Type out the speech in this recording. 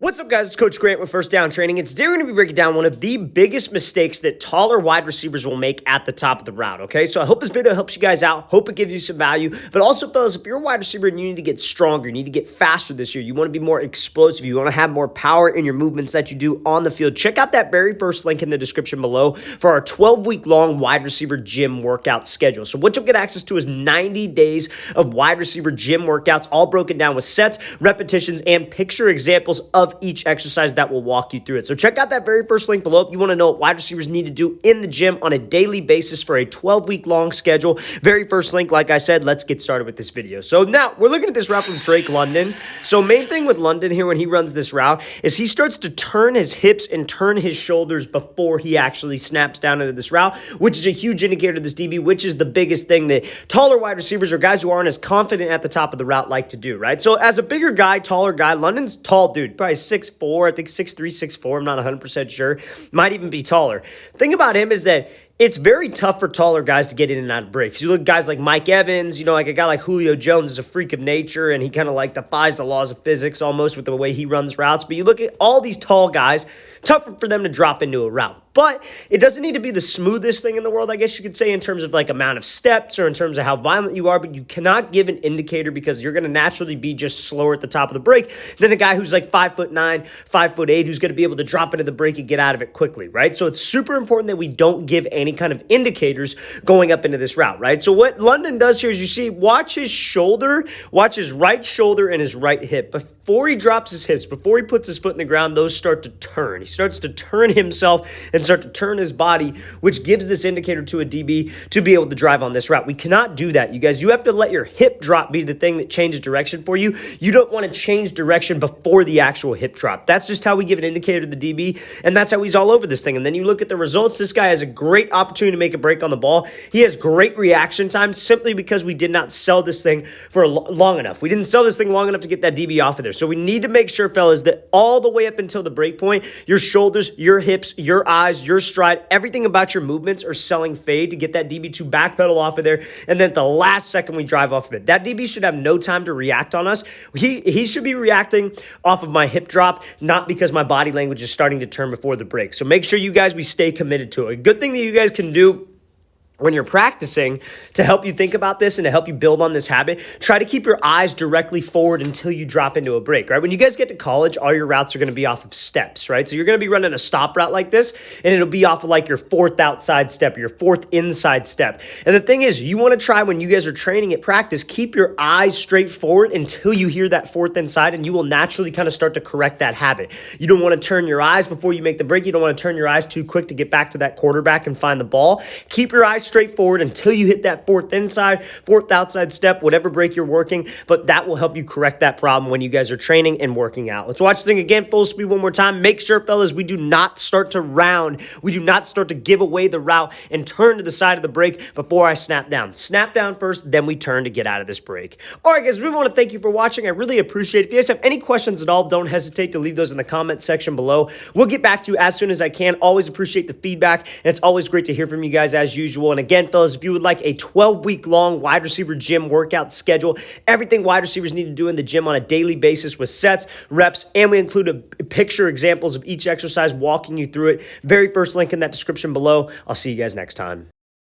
What's up, guys? It's Coach Grant with First Down Training. Today we're going to be breaking down one of the biggest mistakes that taller wide receivers will make at the top of the route, okay? So I hope this video helps you guys out. Hope it gives you some value. But also, fellas, if you're a wide receiver and you need to get stronger, you need to get faster this year, you want to be more explosive, you want to have more power in your movements that you do on the field, check out that very first link in the description below for our 12-week-long wide receiver gym workout schedule. So what you'll get access to is 90 days of wide receiver gym workouts, all broken down with sets, repetitions, and picture examples of each exercise that will walk you through it. So check out that very first link below if you want to know what wide receivers need to do in the gym on a daily basis for a 12-week long schedule. Very first link, like I said, let's get started with this video. So now we're looking at this route from Drake London. So main thing with London here when he runs this route is he starts to turn his hips and turn his shoulders before he actually snaps down into this route, which is a huge indicator to this DB, which is the biggest thing that taller wide receivers or guys who aren't as confident at the top of the route like to do, right? So as a bigger guy, taller guy, London's tall dude, probably 6'4", I think 6'3", 6'4", I'm not 100% sure. Might even be taller. Thing about him is that it's very tough for taller guys to get in and out of breaks. You look at guys like Mike Evans, like a guy like Julio Jones is a freak of nature, and he kind of like defies the laws of physics almost with the way he runs routes. But you look at all these tall guys, tougher for them to drop into a route. But it doesn't need to be the smoothest thing in the world, I guess you could say, in terms of like amount of steps or in terms of how violent you are, but you cannot give an indicator because you're going to naturally be just slower at the top of the break than a guy who's like 5'9", 5'8", who's going to be able to drop into the break and get out of it quickly, right? So it's super important that we don't give any kind of indicators going up into this route, right? So what London does here is you see, watch his shoulder, watch his right shoulder and his right hip. Before he drops his hips, before he puts his foot in the ground, those start to turn. He starts to turn himself and start to turn his body, which gives this indicator to a DB to be able to drive on this route. We cannot do that, you guys. You have to let your hip drop be the thing that changes direction for you. You don't want to change direction before the actual hip drop. That's just how we give an indicator to the DB, and that's how he's all over this thing. And then you look at the results. This guy has a great opportunity to make a break on the ball. He has great reaction time simply because we did not sell this thing for long enough. We didn't sell this thing long enough to get that DB off of there. So we need to make sure, fellas, that all the way up until the break point, your shoulders, your hips, your eyes, your stride, everything about your movements are selling fade to get that DB to backpedal off of there. And then at the last second, we drive off of it. That DB should have no time to react on us. He should be reacting off of my hip drop, not because my body language is starting to turn before the break. So make sure you guys, we stay committed to it. A good thing that you guys can do when you're practicing to help you think about this and to help you build on this habit, try to keep your eyes directly forward until you drop into a break, right? When you guys get to college, all your routes are going to be off of steps, right? So you're going to be running a stop route like this, and it'll be off of like your fourth outside step or your fourth inside step. And the thing is, you want to try when you guys are training at practice, keep your eyes straight forward until you hear that fourth inside, and you will naturally kind of start to correct that habit. You don't want to turn your eyes before you make the break. You don't want to turn your eyes too quick to get back to that quarterback and find the ball. Keep your eyes straightforward until you hit that fourth inside, fourth outside step, whatever break you're working, but that will help you correct that problem when you guys are training and working out. Let's watch the thing again, full speed one more time. Make sure, fellas, we do not start to round. We do not start to give away the route and turn to the side of the break before I snap down. Snap down first, then we turn to get out of this break. All right, guys, we want to thank you for watching. I really appreciate it. If you guys have any questions at all, don't hesitate to leave those in the comment section below. We'll get back to you as soon as I can. Always appreciate the feedback, and it's always great to hear from you guys as usual. And again, fellas, if you would like a 12-week-long wide receiver gym workout schedule, everything wide receivers need to do in the gym on a daily basis with sets, reps, and we include a picture examples of each exercise walking you through it. Very first link in that description below. I'll see you guys next time.